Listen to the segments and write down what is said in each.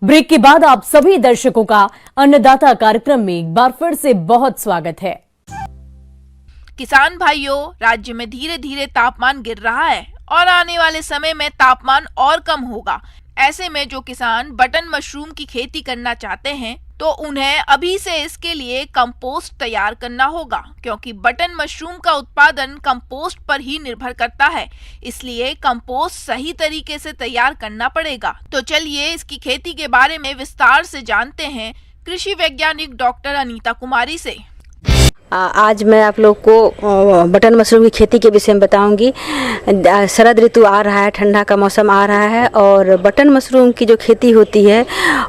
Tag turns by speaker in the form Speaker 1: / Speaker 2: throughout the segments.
Speaker 1: Break के बाद आप सभी दर्शकों का अन्नदाता कार्यक्रम में एक बार फिर से बहुत स्वागत है।
Speaker 2: किसान भाइयों, राज्य में धीरे धीरे तापमान गिर रहा है और आने वाले समय में तापमान और कम होगा। ऐसे में जो किसान बटन मशरूम की खेती करना चाहते हैं तो उन्हें अभी से इसके लिए कंपोस्ट तैयार करना होगा, क्योंकि बटन मशरूम का उत्पादन कंपोस्ट पर ही निर्भर करता है। इसलिए कंपोस्ट सही तरीके से तैयार करना पड़ेगा। तो चलिए इसकी खेती के बारे में विस्तार से जानते हैं कृषि वैज्ञानिक डॉक्टर अनीता कुमारी से।
Speaker 3: आज मैं आप लोग को बटन मशरूम की खेती के विषय में बताऊंगी। शरद ऋतु आ रहा है, ठंडा का मौसम आ रहा है और बटन मशरूम की जो खेती होती है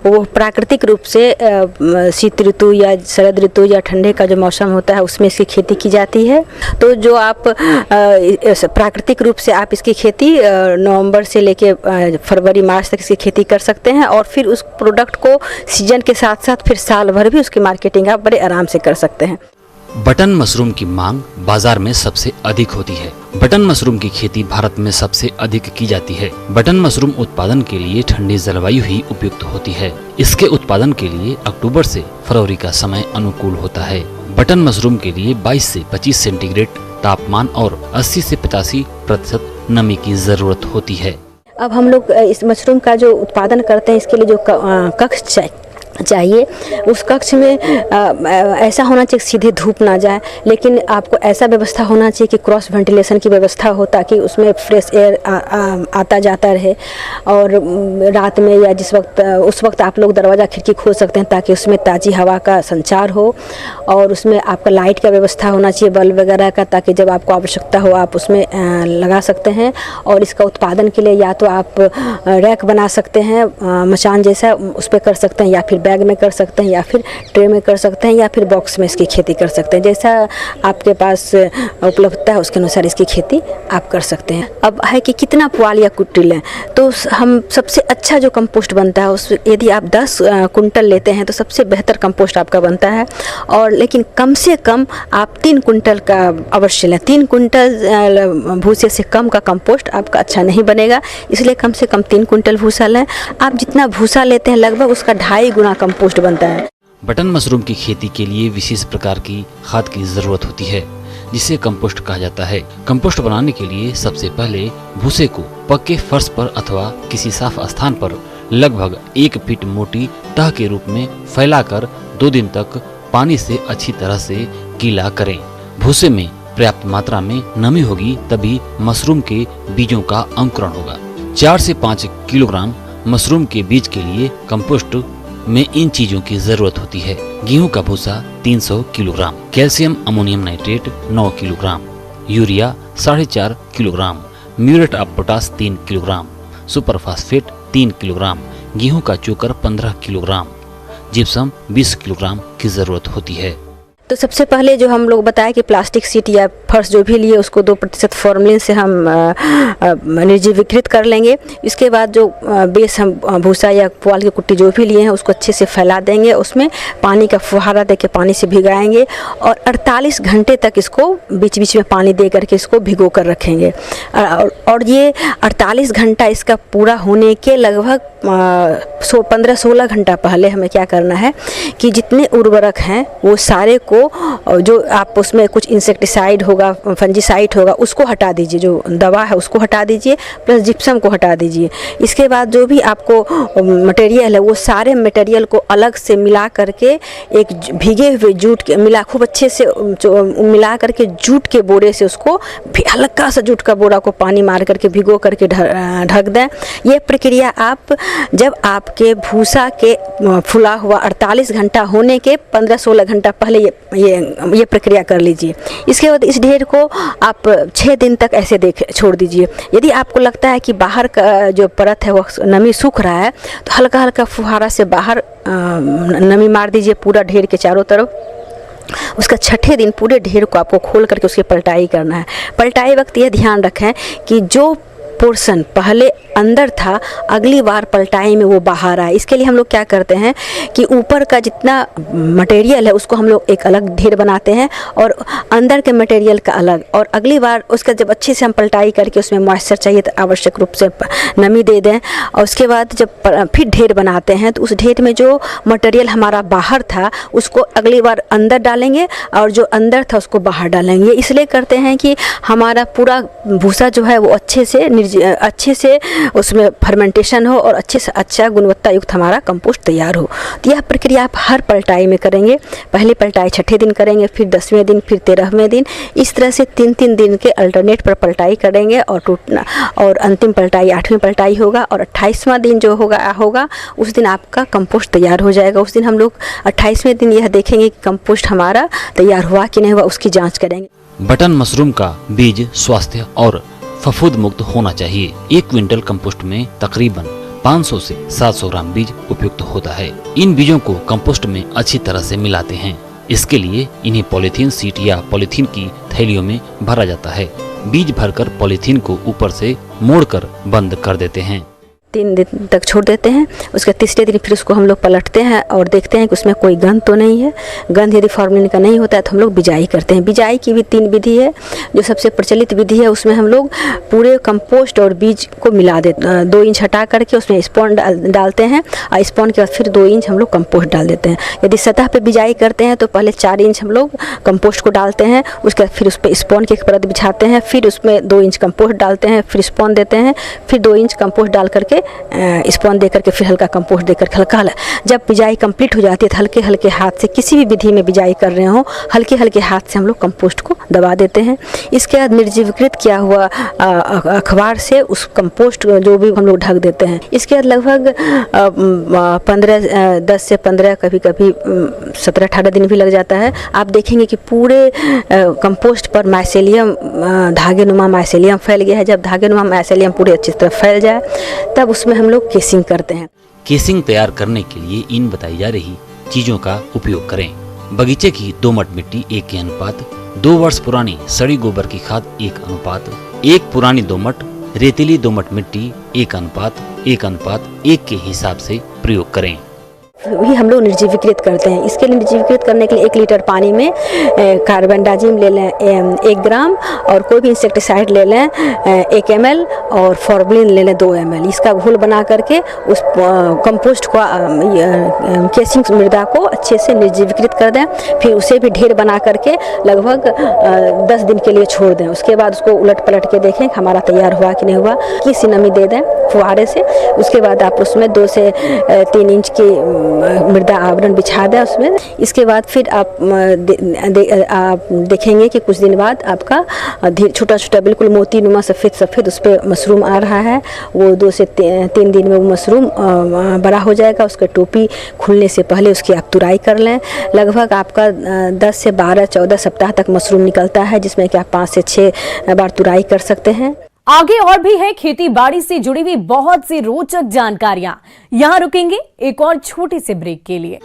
Speaker 3: वो प्राकृतिक रूप से शीत ऋतु या शरद ऋतु या ठंडे का जो मौसम होता है उसमें इसकी खेती की जाती है। तो जो आप प्राकृतिक रूप से आप इसकी खेती नवंबर से लेके फरवरी मार्च तक इसकी खेती कर सकते हैं और फिर उस प्रोडक्ट को सीजन के साथ साथ फिर साल भर भी उसकी मार्केटिंग आप बड़े आराम से कर सकते हैं।
Speaker 4: बटन मशरूम की मांग बाजार में सबसे अधिक होती है। बटन मशरूम की खेती भारत में सबसे अधिक की जाती है। बटन मशरूम उत्पादन के लिए ठंडी जलवायु ही उपयुक्त होती है। इसके उत्पादन के लिए अक्टूबर से फरवरी का समय अनुकूल होता है। बटन मशरूम के लिए 22 से 25 सेंटीग्रेड तापमान और 80 से 85% नमी की जरूरत होती है।
Speaker 3: अब हम लोग इस मशरूम का जो उत्पादन करते हैं इसके लिए जो कक्ष चाहिए उस कक्ष में ऐसा होना चाहिए सीधे धूप ना जाए, लेकिन आपको ऐसा व्यवस्था होना चाहिए कि क्रॉस वेंटिलेशन की व्यवस्था हो ताकि उसमें फ्रेश एयर आता जाता रहे। और रात में या उस वक्त आप लोग दरवाज़ा खिड़की खोल सकते हैं ताकि उसमें ताज़ी हवा का संचार हो। और उसमें आपका लाइट का व्यवस्था होना चाहिए, बल्ब वगैरह का, ताकि जब आपको आवश्यकता हो आप उसमें लगा सकते हैं। और इसका उत्पादन के लिए या तो आप रैक बना सकते हैं, मचान जैसा, उस पर कर सकते हैं, या फिर बैग में कर सकते हैं, या फिर ट्रे में कर सकते हैं, या फिर बॉक्स में इसकी खेती कर सकते हैं। जैसा आपके पास उपलब्धता है उसके अनुसार इसकी खेती आप कर सकते हैं। अब है कि कितना पुआल या कुट्टी लें, तो हम सबसे अच्छा जो कंपोस्ट बनता है उस यदि आप 10 कुंटल लेते हैं तो सबसे बेहतर कंपोस्ट आपका बनता है। और लेकिन कम से कम आप 3 कुंटल का अवश्य लें। 3 कुंटल भूसे से कम का कंपोस्ट आपका अच्छा नहीं बनेगा, इसलिए कम से कम 3 कुंटल भूसा लें। आप जितना भूसा लेते हैं लगभग उसका 2.5 गुना कंपोस्ट बनता है।
Speaker 4: बटन मशरूम की खेती के लिए विशेष प्रकार की खाद की जरूरत होती है जिसे कंपोस्ट कहा जाता है। कंपोस्ट बनाने के लिए सबसे पहले भूसे को पक्के फर्श पर अथवा किसी साफ स्थान पर लगभग 1 फीट मोटी तह के रूप में फैलाकर 2 दिन तक पानी से अच्छी तरह से गीला करें। भूसे में पर्याप्त मात्रा में नमी होगी तभी मशरूम के बीजों का अंकुरण होगा। 4 से 5 किलोग्राम मशरूम के बीज के लिए कंपोस्ट में इन चीजों की जरूरत होती है। गेहूं का भूसा 300 kilogram, calcium ammonium nitrate 9 kilogram, urea 4.5 kilogram, muriate of potash 3 kilogram, super phosphate 3 kilogram, गेहूं का चोकर 15 किलोग्राम, जिप्सम 20 किलोग्राम की जरूरत होती है।
Speaker 3: तो सबसे पहले जो हम लोग बताया कि प्लास्टिक शीट या फर्श जो भी लिए उसको 2% फॉर्मलिन से हम निर्जीवीकृत कर लेंगे। इसके बाद जो बेस हम भूसा या पुआल की कुट्टी जो भी लिए हैं उसको अच्छे से फैला देंगे, उसमें पानी का फुहारा देके पानी से भिगाएंगे और 48 घंटे तक इसको बीच बीच में पानी दे करके इसको भिगो कर रखेंगे। और ये 48 घंटा इसका पूरा होने के लगभग 15-16 घंटा पहले हमें क्या करना है कि जितने उर्वरक हैं वो सारे को जो आप उसमें कुछ इंसेक्टिसाइड होगा, फंजीसाइड होगा, उसको हटा दीजिए, जो दवा है उसको हटा दीजिए, प्लस जिप्सम को हटा दीजिए। इसके बाद जो भी आपको मटेरियल है वो सारे मटेरियल को अलग से मिला करके एक भीगे हुए जूट के खूब अच्छे से मिला करके जूट के बोरे से उसको हल्का सा जूट का बोरा को पानी मार करके भिगो करके ढक दें। ये प्रक्रिया आप जब आपके भूसा के फुला हुआ 48 घंटा होने के 15-16 घंटा पहले ये प्रक्रिया कर लीजिए। इसके बाद इस ढेर को आप 6 दिन तक ऐसे छोड़ दीजिए। यदि आपको लगता है कि बाहर का जो परत है वो नमी सूख रहा है तो हल्का हल्का फुहारा से बाहर नमी मार दीजिए पूरा ढेर के चारों तरफ। उसका 6ठे दिन पूरे ढेर को आपको खोल करके उसकी पलटाई करना है। पलटाई वक्त ये ध्यान रखें कि जो पोर्शन पहले अंदर था, अगली बार पलटाई में वो बाहर आए। इसके लिए हम लोग क्या करते हैं कि ऊपर का जितना मटेरियल है उसको हम लोग एक अलग ढेर बनाते हैं और अंदर के मटेरियल का अलग, और अगली बार उसका जब अच्छे से हम पलटाई करके उसमें मॉइस्चर चाहिए तो आवश्यक रूप से नमी दे दें, और उसके बाद जब फिर ढेर बनाते हैं तो उस ढेर में जो मटेरियल हमारा बाहर था उसको अगली बार अंदर डालेंगे और जो अंदर था उसको बाहर डालेंगे। इसलिए करते हैं कि हमारा पूरा भूसा जो है वो अच्छे से उसमें फर्मेंटेशन हो और अच्छे से अच्छा गुणवत्ता युक्त हमारा कंपोस्ट तैयार हो। तो यह प्रक्रिया आप हर पलटाई में करेंगे। पहली पलटाई 6ठे दिन करेंगे, फिर 10वें दिन, फिर 13वें दिन, इस तरह से 3-3 दिन के अल्टरनेट पर पलटाई करेंगे और अंतिम पलटाई 8वीं पलटाई होगा और 28वां दिन जो होगा उस दिन आपका कंपोस्ट तैयार हो जाएगा। उस दिन हम लोग 28वें दिन यह देखेंगे कि कंपोस्ट हमारा तैयार हुआ कि नहीं हुआ, उसकी जाँच करेंगे।
Speaker 4: बटन मशरूम का बीज स्वास्थ्य और फफूंद मुक्त होना चाहिए। 1 क्विंटल कंपोस्ट में तकरीबन 500 से 700 ग्राम बीज उपयुक्त होता है। इन बीजों को कंपोस्ट में अच्छी तरह से मिलाते हैं। इसके लिए इन्हें पॉलीथीन सीट या पॉलीथीन की थैलियों में भरा जाता है। बीज भरकर पॉलीथीन को ऊपर से मोड़कर बंद कर देते हैं।
Speaker 3: 3 दिन तक छोड़ देते हैं। उसके तीसरे दिन फिर उसको हम लोग पलटते हैं और देखते हैं कि उसमें कोई गंध तो नहीं है। गंध यदि फॉर्मेलिन का नहीं होता है तो हम लोग बिजाई करते हैं। बिजाई की भी 3 विधि है। जो सबसे प्रचलित विधि है उसमें हम लोग पूरे कंपोस्ट और बीज को मिला देते हैं। 2 इंच हटा करके उसमें स्पॉन डालते हैं और स्पॉन के बाद फिर 2 इंच हम लोग कंपोस्ट डाल देते हैं। यदि सतह पर बिजाई करते हैं तो पहले 4 इंच हम लोग कंपोस्ट को डालते हैं, उसके बाद फिर उस पर स्पॉन की एक परत बिछाते हैं, फिर उसमें 2 इंच कंपोस्ट डालते हैं, फिर स्पॉन देते हैं, फिर 2 इंच कंपोस्ट डाल करके स्पॉन दे करके फिर हल्का कंपोस्ट देकर हल्का जब बिजाई कंप्लीट हो जाती है तो हल्के हल्के हाथ से, किसी भी विधि में बिजाई कर रहे हो, हल्के हल्के हाथ से हम लोग कंपोस्ट को दबा देते हैं। इसके बाद निर्जीवीकृत किया हुआ अखबार से उस कंपोस्ट जो भी हम लोग ढक देते हैं। इसके बाद लगभग 10 से 15 कभी 17-18 दिन भी लग जाता है। आप देखेंगे कि पूरे कंपोस्ट पर माइसेलियम धागेनुमा माइसेलियम फैल गया है। जब धागेनुमा माइसेलियम पूरे अच्छी तरह फैल जाए तब उसमें हम लोग केसिंग करते हैं।
Speaker 4: केसिंग तैयार करने के लिए इन बताई जा रही चीजों का उपयोग करें। बगीचे की दोमट मिट्टी 1 के अनुपात, 2 वर्ष पुरानी सड़ी गोबर की खाद 1 अनुपात, 1 पुरानी दोमट रेतीली दोमट मिट्टी 1 अनुपात 1 के हिसाब से प्रयोग करें।
Speaker 3: वही हम लोग निर्जीवीकृत करते हैं। इसके लिए निर्जीवीकृत करने के लिए 1 लीटर पानी में कार्बनडाजिम ले लें 1 ग्राम और कोई भी इंसेक्टिसाइड ले लें 1 ml और फॉर्मलिन ले लें 2 ml। इसका घोल बना करके उस कंपोस्ट को केसिंग मृदा को अच्छे से निर्जीवीकृत कर दें। फिर उसे भी ढेर बना करके लगभग 10 दिन के लिए छोड़ दें। उसके बाद उसको उलट पलट के देखें हमारा तैयार हुआ कि नहीं हुआ, किसी नमी दे दें फुहारे से। उसके बाद आप उसमें 2 से 3 इंच की मृदा आवरण बिछा दें उसमें। इसके बाद फिर आप देखेंगे कि कुछ दिन बाद आपका छोटा छोटा बिल्कुल मोती नुमा सफ़ेद उस पर मशरूम आ रहा है। वो 2 से 3 दिन में वो मशरूम बड़ा हो जाएगा। उसका टोपी खुलने से पहले उसकी आप तुराई कर लें। लगभग आपका 10 से 12-14 सप्ताह तक मशरूम निकलता है, जिसमें कि आप 5 से 6 बार तुराई कर सकते हैं।
Speaker 1: आगे और भी है खेती बाड़ी से जुड़ी हुई बहुत सी रोचक जानकारियां। यहां रुकेंगे एक और छोटे से ब्रेक के लिए।